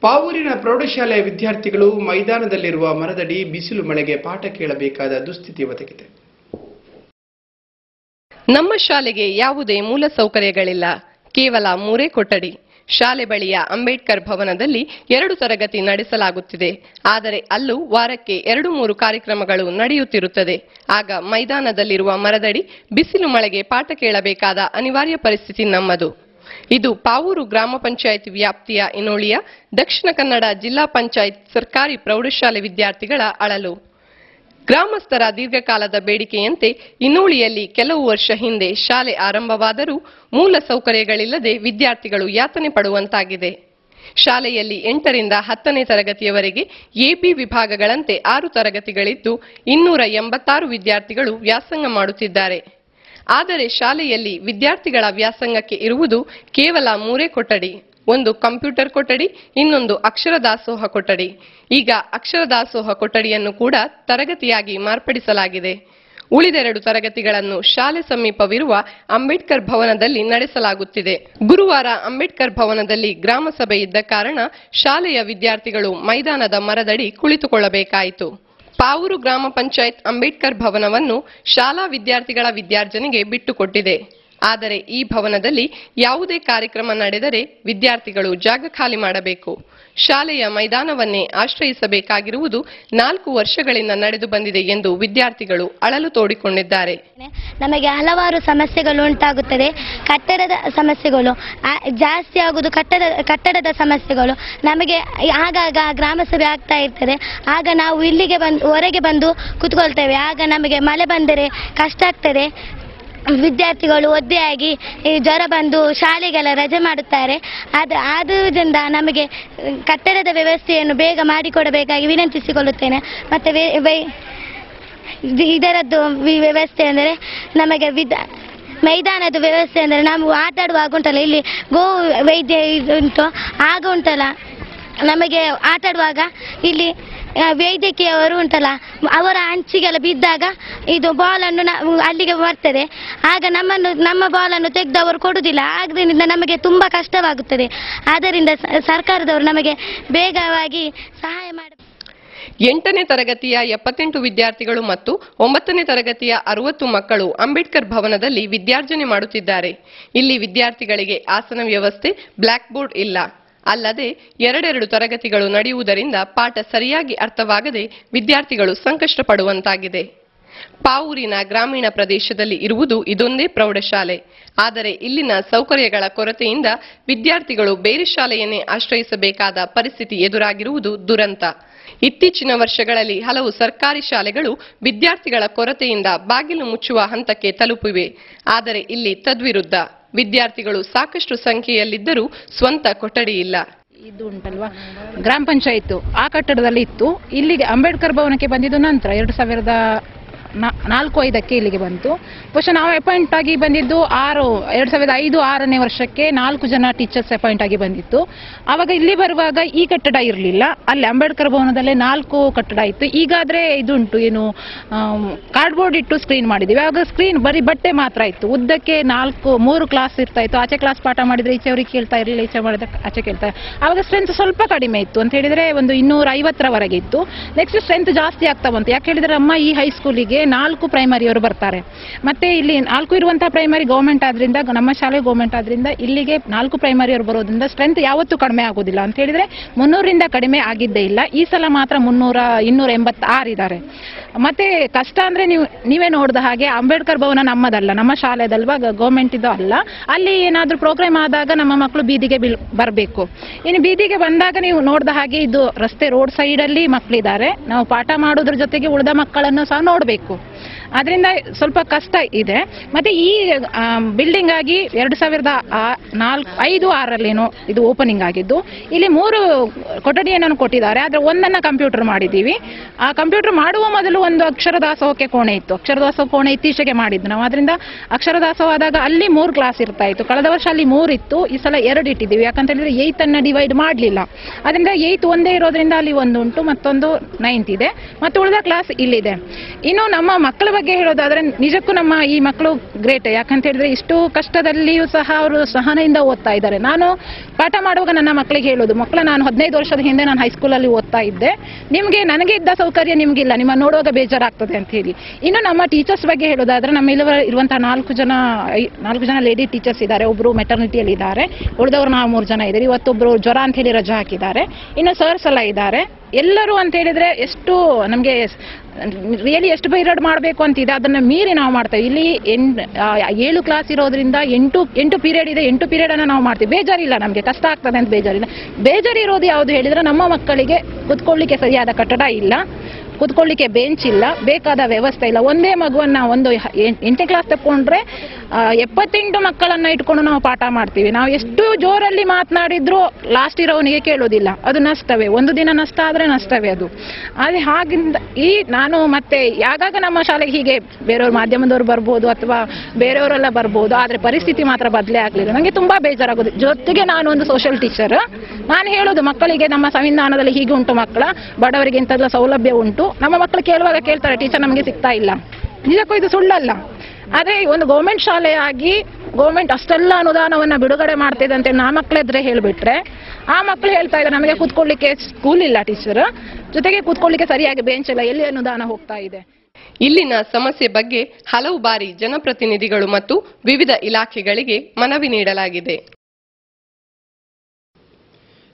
ಪಾವೂರಿನ ಪ್ರೌಢಶಾಲೆಯ ವಿದ್ಯಾರ್ಥಿಗಳು ಮೈದಾನದಲ್ಲಿರುವ ಮರದಡಿ ಬಿಸಿಲು ಮಳೆಗೆ ಪಾಠ ಕೇಳಬೇಕಾದ ದುಸ್ಥಿತಿ ಒದಗಿದೆ. ನಮ್ಮ ಶಾಲೆಗೆ ಯಾವುದೇ ಮೂಲಸೌಕರ್ಯಗಳಿಲ್ಲ, ಕೇವಲ 3 ಕೊಠಡಿ. ಶಾಲೆ ಬಳಿಯ ಅಂಬೇಡ್ಕರ್ ಭವನದಲ್ಲಿ 2 ತರಗತಿ ನಡೆಸಲಾಗುತ್ತಿದೆ. ಆದರೆ ಅಲ್ಲೂ ವಾರಕ್ಕೆ 2-3 ಕಾರ್ಯಕ್ರಮಗಳು ನಡೆಯುತ್ತಿರುತ್ತದೆ. ಆಗ ಮೈದಾನದಲ್ಲಿರುವ ಮರದಡಿ ಬಿಸಿಲು ಮಳೆಗೆ ಪಾಠ ಕೇಳಬೇಕಾದ ಅನಿವಾರ್ಯ ಪರಿಸ್ಥಿತಿ ನಮ್ಮದು. ಇದು ಪಾವೂರು ಗ್ರಾಮ ಪಂಚಾಯತ್ ವ್ಯಾಪ್ತಿಯ ಇನೋಳಿಯ ದಕ್ಷಿಣ ಕನ್ನಡ ಜಿಲ್ಲಾ ಪಂಚಾಯತ್ ಸರ್ಕಾರಿ ಪ್ರೌಢಶಾಲೆ ವಿದ್ಯಾರ್ಥಿಗಳ ಅಳಲು. ಗ್ರಾಮಸ್ಥರ ದೀರ್ಘಕಾಲದ ಬೇಡಿಕೆಯಂತೆ ಇನೋಳಿಯಲ್ಲಿ ಕೆಲವು ವರ್ಷ ಹಿಂದೆ ಶಾಲೆ ಆರಂಭವಾದರೂ ಮೂಲ ಸೌಕರ್ಯಗಳಿಲ್ಲದೆ ವಿದ್ಯಾರ್ಥಿಗಳು ಯಾತನೆ ಪಡುವಂತಾಗಿದೆ. ಶಾಲೆಯಲ್ಲಿ 8ರಿಂದ 10ನೇ ತರಗತಿಯವರೆಗೆ ಎಬಿ ವಿಭಾಗಗಳಂತೆ 6 ತರಗತಿಗಳಿದ್ದು 286 ವಿದ್ಯಾರ್ಥಿಗಳು ವ್ಯಾಸಂಗ ಮಾಡುತ್ತಿದ್ದಾರೆ. ಆದರೆ ಶಾಲೆಯಲ್ಲಿ ವಿದ್ಯಾರ್ಥಿಗಳ ವ್ಯಾಸಂಗಕ್ಕೆ ಇರುವುದು ಕೇವಲ 3 ಕೊಠಡಿ. ಒಂದು ಕಂಪ್ಯೂಟರ್ ಕೊಠಡಿ, ಇನ್ನೊಂದು ಅಕ್ಷರ ದಾಸೋಹ ಕೊಠಡಿ. ಈಗ ಅಕ್ಷರ ದಾಸೋಹ ಕೊಠಡಿಯನ್ನು ಕೂಡ ತರಗತಿಯಾಗಿ ಮಾರ್ಪಡಿಸಲಾಗಿದೆ. ಉಳಿದ 2 ತರಗತಿಗಳನ್ನು ಶಾಲೆ ಸಮೀಪವಿರುವ ಅಂಬೇಡ್ಕರ್ ಭವನದಲ್ಲಿ ನಡೆಸಲಾಗುತ್ತಿದೆ. ಗುರುವಾರ ಅಂಬೇಡ್ಕರ್ ಭವನದಲ್ಲಿ ಗ್ರಾಮ ಸಭೆ ಇದ್ದ ಕಾರಣ ಶಾಲೆಯ ವಿದ್ಯಾರ್ಥಿಗಳು ಮೈದಾನದ ಮರದಡಿ ಕುಳಿತುಕೊಳ್ಳಬೇಕಾಯಿತು. ಪಾವೂರು ಗ್ರಾಮ ಪಂಚಾಯತ್ ಅಂಬೇಡ್ಕರ್ ಭವನವನ್ನು ಶಾಲಾ ವಿದ್ಯಾರ್ಥಿಗಳ ವಿದ್ಯಾರ್ಜನೆಗೆ ಬಿಟ್ಟುಕೊಟ್ಟಿದೆ. ಆದರೆ ಈ ಭವನದಲ್ಲಿ ಯಾವುದೇ ಕಾರ್ಯಕ್ರಮ ನಡೆದರೆ ವಿದ್ಯಾರ್ಥಿಗಳು ಜಾಗ ಖಾಲಿ ಮಾಡಬೇಕು. ಶಾಲೆಯ ಮೈದಾನವನ್ನೇ ಆಶ್ರಯಿಸಬೇಕಾಗಿರುವುದು 4 ವರ್ಷಗಳಿಂದ ನಡೆದು ಬಂದಿದೆ ಎಂದು ವಿದ್ಯಾರ್ಥಿಗಳು ಅಳಲು ತೋಡಿಕೊಂಡಿದ್ದಾರೆ. ನಮಗೆ ಹಲವಾರು ಸಮಸ್ಯೆಗಳು ಉಂಟಾಗುತ್ತದೆ. ಕಟ್ಟಡದ ಸಮಸ್ಯೆಗಳು ಜಾಸ್ತಿ ಆಗುವುದು, ಕಟ್ಟಡದ ಸಮಸ್ಯೆಗಳು. ನಮಗೆ ಆಗಾಗ ಗ್ರಾಮಸಭೆ ಆಗ್ತಾ ಇರ್ತದೆ. ಆಗ ನಾವು ಇಲ್ಲಿಗೆ ಹೊರಗೆ ಬಂದು ಕೂತ್ಕೊಳ್ತೇವೆ. ಆಗ ನಮಗೆ ಮಳೆ ಬಂದರೆ ಕಷ್ಟ ಆಗ್ತದೆ. ವಿದ್ಯಾರ್ಥಿಗಳು ಒದ್ದೆಯಾಗಿ ಜ್ವರ ಬಂದು ಶಾಲೆಗೆಲ್ಲ ರಜೆ ಮಾಡುತ್ತಾರೆ. ಆದ್ದರಿಂದ ನಮಗೆ ಕಟ್ಟಡದ ವ್ಯವಸ್ಥೆಯನ್ನು ಬೇಗ ಮಾಡಿಕೊಡಬೇಕಾಗಿ ವಿನಂತಿಸಿಕೊಳ್ಳುತ್ತೇನೆ. ಮತ್ತು ಇದರದ್ದು ವ್ಯವಸ್ಥೆ ಅಂದರೆ ನಮಗೆ ಮೈದಾನದ ವ್ಯವಸ್ಥೆ ಅಂದರೆ ನಾವು ಆಟ ಆಡುವಾಗ ಉಂಟಲ್ಲ, ಇಲ್ಲಿ ಗೋ ವೈದ್ಯ ಉಂಟು, ಆಗ ಉಂಟಲ್ಲ ನಮಗೆ ಆಟ ಆಡುವಾಗ ಇಲ್ಲಿ ವೈದ್ಯಕೀಯವರು ಉಂಟಲ್ಲ, ಅವರ ಅಂಚಿಗೆಲ್ಲ ಬಿದ್ದಾಗ ಇದು ಬಾಲನ್ನು ಅಲ್ಲಿಗೆ ಬರ್ತದೆ. ಆಗ ನಮ್ಮ ಬಾಲನ್ನು ತೆಗೆದು ಅವರು ಕೊಡುವುದಿಲ್ಲ. ಆದ್ದರಿಂದ ನಮಗೆ ತುಂಬ ಕಷ್ಟವಾಗುತ್ತದೆ. ಆದ್ದರಿಂದ ಸರ್ಕಾರದವರು ನಮಗೆ ಬೇಗವಾಗಿ ಸಹಾಯ ಮಾಡಿ. 8ನೇ ತರಗತಿಯ 78 ವಿದ್ಯಾರ್ಥಿಗಳು ಮತ್ತು 9ನೇ ತರಗತಿಯ 60 ಮಕ್ಕಳು ಅಂಬೇಡ್ಕರ್ ಭವನದಲ್ಲಿ ವಿದ್ಯಾರ್ಜನೆ ಮಾಡುತ್ತಿದ್ದಾರೆ. ಇಲ್ಲಿ ವಿದ್ಯಾರ್ಥಿಗಳಿಗೆ ಆಸನ ವ್ಯವಸ್ಥೆ, ಬ್ಲಾಕ್ ಬೋರ್ಡ್ ಇಲ್ಲ. ಅಲ್ಲದೆ 2 ತರಗತಿಗಳು ನಡೆಯುವುದರಿಂದ ಪಾಠ ಸರಿಯಾಗಿ ಅರ್ಥವಾಗದೆ ವಿದ್ಯಾರ್ಥಿಗಳು ಸಂಕಷ್ಟ ಪಡುವಂತಾಗಿದೆ. ಪಾವೂರಿನ ಗ್ರಾಮೀಣ ಪ್ರದೇಶದಲ್ಲಿ ಇರುವುದು ಇದೊಂದೇ ಪ್ರೌಢಶಾಲೆ. ಆದರೆ ಇಲ್ಲಿನ ಸೌಕರ್ಯಗಳ ಕೊರತೆಯಿಂದ ವಿದ್ಯಾರ್ಥಿಗಳು ಬೇರೆ ಶಾಲೆಯನ್ನೇ ಆಶ್ರಯಿಸಬೇಕಾದ ಪರಿಸ್ಥಿತಿ ಎದುರಾಗಿರುವುದು ದುರಂತ. ಇತ್ತೀಚಿನ ವರ್ಷಗಳಲ್ಲಿ ಹಲವು ಸರ್ಕಾರಿ ಶಾಲೆಗಳು ವಿದ್ಯಾರ್ಥಿಗಳ ಕೊರತೆಯಿಂದ ಬಾಗಿಲು ಮುಚ್ಚುವ ಹಂತಕ್ಕೆ ತಲುಪಿವೆ. ಆದರೆ ಇಲ್ಲಿ ತದ್ವಿರುದ್ಧ. ವಿದ್ಯಾರ್ಥಿಗಳು ಸಾಕಷ್ಟು ಸಂಖ್ಯೆಯಲ್ಲಿದ್ದರೂ ಸ್ವಂತ ಕೊಠಡಿ ಇಲ್ಲ. ಇದು ಉಂಟಲ್ವಾ ಗ್ರಾಮ ಪಂಚಾಯತ್ ಆ ಕಟ್ಟಡದಲ್ಲಿ ಇತ್ತು. ಇಲ್ಲಿಗೆ ಅಂಬೇಡ್ಕರ್ ಭವನಕ್ಕೆ ಬಂದಿದ್ದು ನಂತರ 2004-05 ಇಲ್ಲಿಗೆ ಬಂತು. ಬಹುಶಃ ನಾವು ಅಪಾಯಿಂಟ್ ಆಗಿ ಬಂದಿದ್ದು 2005-06ನೇ ವರ್ಷಕ್ಕೆ 4 ಜನ ಟೀಚರ್ಸ್ ಅಪಾಯಿಂಟ್ ಆಗಿ ಬಂದಿತ್ತು. ಆವಾಗ ಇಲ್ಲಿ ಬರುವಾಗ ಈ ಕಟ್ಟಡ ಇರಲಿಲ್ಲ. ಅಲ್ಲಿ ಅಂಬೇಡ್ಕರ್ ಭವನದಲ್ಲೇ 4 ಕಟ್ಟಡ ಇತ್ತು. ಈಗಾದ್ರೆ ಇದುಂಟು, ಏನು ಕಾರ್ಡ್ಬೋರ್ಡ್ ಇಟ್ಟು ಸ್ಕ್ರೀನ್ ಮಾಡಿದ್ದೀವಿ. ಆವಾಗ ಸ್ಕ್ರೀನ್ ಬರೀ ಬಟ್ಟೆ ಮಾತ್ರ ಇತ್ತು. ಉದ್ದಕ್ಕೆ 3 ಕ್ಲಾಸ್ ಇರ್ತಾ ಇತ್ತು. ಆಚೆ ಕ್ಲಾಸ್ ಪಾಠ ಮಾಡಿದ್ರೆ ಈಚೆವ್ರಿಗೆ ಕೇಳ್ತಾ ಇರಲಿಲ್ಲ, ಈಚೆ ಮಾಡಿದ್ರೆ ಆಚೆ ಕೇಳ್ತಾ. ಆವಾಗ ಸ್ಟ್ರೆಂತ್ ಸ್ವಲ್ಪ ಕಡಿಮೆ ಇತ್ತು ಅಂತ ಹೇಳಿದ್ರೆ ಒಂದು 250ರವರೆಗೆ ಇತ್ತು. ನೆಕ್ಸ್ಟ್ ಸ್ಟ್ರೆಂತ್ ಜಾಸ್ತಿ ಆಗ್ತಾ ಬಂತು. ಯಾಕೆ ಹೇಳಿದ್ರೆ ಅಮ್ಮ ಈ ಹೈಸ್ಕೂಲಿಗೆ 4 ಪ್ರೈಮರಿಯವರು ಬರ್ತಾರೆ. ಮತ್ತೆ ಇಲ್ಲಿ 4 ಇರುವಂತಹ ಪ್ರೈಮರಿ ಗೌರ್ಮೆಂಟ್ ಆದ್ರಿಂದ, ನಮ್ಮ ಶಾಲೆ ಗೌರ್ಮೆಂಟ್ ಆದ್ರಿಂದ ಇಲ್ಲಿಗೆ 4 ಪ್ರೈಮರಿಯವರು ಬರೋದ್ರಿಂದ ಸ್ಟ್ರೆಂತ್ ಯಾವತ್ತೂ ಕಡಿಮೆ ಆಗೋದಿಲ್ಲ ಅಂತ ಹೇಳಿದ್ರೆ 300ರಿಂದ ಕಡಿಮೆ ಆಗಿದ್ದೇ ಇಲ್ಲ. ಈ ಸಲ ಮಾತ್ರ 286 ಇದ್ದಾರೆ. ಮತ್ತೆ ಕಷ್ಟ ಅಂದ್ರೆ ನೀವೇ ನೋಡಿದ ಹಾಗೆ ಅಂಬೇಡ್ಕರ್ ಭವನ ನಮ್ಮದಲ್ಲ, ನಮ್ಮ ಶಾಲೆದಲ್ವಾ, ಗೌರ್ಮೆಂಟ್ ಇದು ಅಲ್ಲ. ಅಲ್ಲಿ ಏನಾದ್ರೂ ಪ್ರೋಗ್ರಾಮ್ ಆದಾಗ ನಮ್ಮ ಮಕ್ಕಳು ಬೀದಿಗೆ ಬರಬೇಕು. ಇನ್ನು ಬೀದಿಗೆ ಬಂದಾಗ ನೀವು ನೋಡಿದ ಹಾಗೆ ಇದು ರಸ್ತೆ ರೋಡ್ ಸೈಡ್ ಅಲ್ಲಿ ಮಕ್ಕಳಿದ್ದಾರೆ. ನಾವು ಪಾಠ ಮಾಡೋದ್ರ ಜೊತೆಗೆ ಉಳಿದ ಮಕ್ಕಳನ್ನು ಸಹ ನೋಡಬೇಕು. ಅದರಿಂದ ಸ್ವಲ್ಪ ಕಷ್ಟ ಇದೆ. ಮತ್ತೆ ಈ ಬಿಲ್ಡಿಂಗ್ ಆಗಿ 2005-06 ಇದು ಓಪನಿಂಗ್ ಆಗಿದ್ದು. ಇಲ್ಲಿ 3 ಕೊಠಡಿಯನ್ನು ಕೊಟ್ಟಿದ್ದಾರೆ. ಆದ್ರೆ ಒಂದನ್ನ ಕಂಪ್ಯೂಟರ್ ಮಾಡಿದ್ದೀವಿ. ಆ ಕಂಪ್ಯೂಟರ್ ಮಾಡುವ ಮೊದಲು ಒಂದು ಅಕ್ಷರ ದಾಸೋಹಕ್ಕೆ ಕೋಣೆ ಇತ್ತು. ಅಕ್ಷರ ದಾಸೋಹ ಕೋಣೆ ಇತ್ತೀಚೆಗೆ ಮಾಡಿದ್ದು ನಾವು. ಅದರಿಂದ ಅಕ್ಷರ ದಾಸೋಹ ಆದಾಗ ಅಲ್ಲಿ 3 ಕ್ಲಾಸ್ ಇರ್ತಾ ಇತ್ತು. ಕಳೆದ ವರ್ಷ ಅಲ್ಲಿ 3 ಇತ್ತು. ಈ ಸಲ 2 ಇಟ್ಟಿದ್ದೀವಿ. ಯಾಕಂತ ಹೇಳಿದ್ರೆ 8 ಅನ್ನ ಡಿವೈಡ್ ಮಾಡಲಿಲ್ಲ. ಅದರಿಂದ 8 ಒಂದೇ ಇರೋದ್ರಿಂದ ಅಲ್ಲಿ 1 ಉಂಟು, ಮತ್ತೊಂದು 9th ಇದೆ, ಮತ್ತು ಉಳಿದ ಕ್ಲಾಸ್ ಇಲ್ಲಿದೆ. ಇನ್ನು ನಮ್ಮ ಮಕ್ಕಳ ಬಗ್ಗೆ ಹೇಳೋದಾದ್ರೆ ನಿಜಕ್ಕೂ ನಮ್ಮ ಈ ಮಕ್ಕಳು ಗ್ರೇಟ್. ಯಾಕಂತ ಹೇಳಿದ್ರೆ ಇಷ್ಟು ಕಷ್ಟದಲ್ಲಿಯೂ ಸಹ ಅವರು ಸಹನೆಯಿಂದ ಓದ್ತಾ ಇದ್ದಾರೆ. ನಾನು ಪಾಠ ಮಾಡುವಾಗ ನನ್ನ ಮಕ್ಕಳಿಗೆ ಹೇಳೋದು, ನಾನು 15 ವರ್ಷದ ಹಿಂದೆ ನಾನು ಹೈಸ್ಕೂಲಲ್ಲಿ ಓದ್ತಾ ಇದ್ದೆ, ನನಗೆ ಇದ್ದ ಸೌಕರ್ಯ ನಿಮಗಿಲ್ಲ, ನಿಮ್ಮ ನೋಡುವಾಗ ಬೇಜಾರಾಗ್ತದೆ ಅಂತ ಹೇಳಿ. ಇನ್ನು ನಮ್ಮ ಟೀಚರ್ಸ್ ಬಗ್ಗೆ ಹೇಳೋದಾದ್ರೆ ನಮ್ಮ ಇರುವಂತಹ 4 ಜನ ಲೇಡಿ ಟೀಚರ್ಸ್ ಇದ್ದಾರೆ. ಒಬ್ರು ಮೆಟರ್ನಿಟಿಯಲ್ಲಿ ಇದ್ದಾರೆ, ಉಳಿದವರು ನಾವು 3 ಜನ ಇದ್ದೀವಿ. ಇವತ್ತೊಬ್ರು ಜ್ವರ ಅಂತ ಹೇಳಿ ರಜಾ ಹಾಕಿದ್ದಾರೆ. ಇನ್ನು ಸರ್ಸ್ ಎಲ್ಲ ಇದ್ದಾರೆ. ಎಲ್ಲರೂ ಅಂತ ಹೇಳಿದ್ರೆ ಎಷ್ಟು ನಮಗೆ ರಿಯಲಿ ಎಷ್ಟು ಪೀರಿಯಡ್ ಮಾಡಬೇಕು ಅಂತಿದೆ ಅದನ್ನ ಮೀರಿ ನಾವು ಮಾಡ್ತೇವೆ. ಇಲ್ಲಿ 7 ಕ್ಲಾಸ್ ಇರೋದ್ರಿಂದ 8 ಪೀರಿಯಡ್ ಇದೆ. 8 ಪೀರಿಯಡ್ ಅನ್ನ ನಾವು ಮಾಡ್ತೀವಿ. ಬೇಜಾರಿಲ್ಲ, ನಮಗೆ ಕಷ್ಟ ಆಗ್ತದೆ ಅಂತ ಬೇಜಾರಿಲ್ಲ. ಬೇಜಾರಿರೋದು ಯಾವುದು ಹೇಳಿದ್ರೆ ನಮ್ಮ ಮಕ್ಕಳಿಗೆ ಕುತ್ಕೊಳ್ಳಿಕ್ಕೆ ಸರಿಯಾದ ಕಟ್ಟಡ ಇಲ್ಲ, ಕುತ್ಕೊಳ್ಳಿಕ್ಕೆ ಬೆಂಚ್ ಇಲ್ಲ, ಬೇಕಾದ ವ್ಯವಸ್ಥೆ ಇಲ್ಲ. ಒಂದೇ ಮಗುವನ್ನ 8ನೇ ಕ್ಲಾಸ್ ತಕೊಂಡ್ರೆ 78 ಮಕ್ಕಳನ್ನ ಇಟ್ಕೊಂಡು ನಾವು ಪಾಠ ಮಾಡ್ತೀವಿ. ನಾವು ಎಷ್ಟು ಜೋರಲ್ಲಿ ಮಾತನಾಡಿದ್ರು ಲಾಸ್ಟ್ ಇರೋವನಿಗೆ ಕೇಳೋದಿಲ್ಲ. ಅದು ನಷ್ಟವೇ, ಒಂದು ದಿನ ನಷ್ಟ ಆದ್ರೆ ನಷ್ಟವೇ ಅದು. ಅದೇ ಹಾಗಿಂದ ನಾನು ಮತ್ತೆ ಯಾವಾಗ ನಮ್ಮ ಶಾಲೆಗೆ ಹೀಗೆ ಬೇರೆಯವ್ರ ಮಾಧ್ಯಮದವ್ರು ಬರ್ಬೋದು ಅಥವಾ ಬೇರೆಯವರೆಲ್ಲ ಬರ್ಬೋದು, ಆದ್ರೆ ಪರಿಸ್ಥಿತಿ ಮಾತ್ರ ಬದಲೇ ಆಗ್ಲಿಲ್ಲ. ನನಗೆ ತುಂಬಾ ಬೇಜಾರಾಗೋದು. ಜೊತೆಗೆ ನಾನು ಒಂದು ಸೋಷಿಯಲ್ ಟೀಚರ್. ನಾನು ಹೇಳೋದು ಮಕ್ಕಳಿಗೆ ನಮ್ಮ ಸಂವಿಧಾನದಲ್ಲಿ ಹೀಗೆ ಉಂಟು, ಮಕ್ಕಳ ಬಡವರಿಗೆ ಇಂಥದ್ದು ಸೌಲಭ್ಯ ಉಂಟು. ನಮ್ಮ ಮಕ್ಕಳು ಕೇಳುವಾಗ ಕೇಳ್ತಾರೆ, ಟೀಚರ್ ನಮಗೆ ಸಿಗ್ತಾ ಇಲ್ಲ. ನಿಜಕ್ಕೂ ಇದು ಸುಳ್ಳಲ್ಲ. ಆದ್ರೆ ಒಂದು ಗೌರ್ಮೆಂಟ್ ಶಾಲೆಯಾಗಿ ಗೌರ್ಮೆಂಟ್ ಅಷ್ಟೆಲ್ಲ ಅನುದಾನವನ್ನ ಬಿಡುಗಡೆ ಮಾಡ್ತಿದೆ ಅಂತ ನಾ ಮಕ್ಕಳೆದ್ರೆ ಹೇಳ್ಬಿಟ್ರೆ, ಆ ಮಕ್ಕಳು ಹೇಳ್ತಾ ಇದ್ದಾರೆ ನಮಗೆ ಕೂತ್ಕೊಳ್ಳಿಕ್ಕೆ ಸ್ಕೂಲ್ ಇಲ್ಲ ಟೀಚರ್, ಜೊತೆಗೆ ಕೂತ್ಕೊಳ್ಳಿಕ್ಕೆ ಸರಿಯಾಗಿ ಬೆಂಚ್ ಇಲ್ಲ, ಎಲ್ಲಿ ಅನುದಾನ ಹೋಗ್ತಾ ಇದೆ. ಇಲ್ಲಿನ ಸಮಸ್ಯೆ ಬಗ್ಗೆ ಹಲವು ಬಾರಿ ಜನಪ್ರತಿನಿಧಿಗಳು ಮತ್ತು ವಿವಿಧ ಇಲಾಖೆಗಳಿಗೆ ಮನವಿ ನೀಡಲಾಗಿದೆ.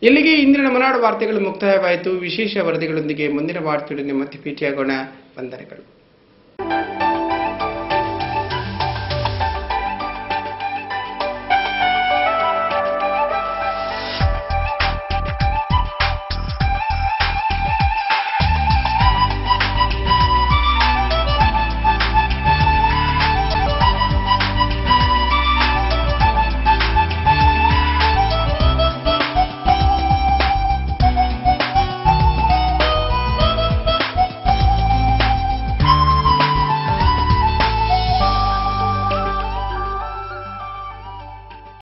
ಇಲ್ಲಿಗೆ ಇಂದಿನ ಮನಾಡು ವಾರ್ತೆಗಳು ಮುಕ್ತಾಯವಾಯಿತು. ವಿಶೇಷ ವರದಿಗಳೊಂದಿಗೆ ಮುಂದಿನ ವಾರ್ತೆಗಳನ್ನು ಮತ್ತೆ ಭೇಟಿಯಾಗೋಣ. ವಂದನೆಗಳು.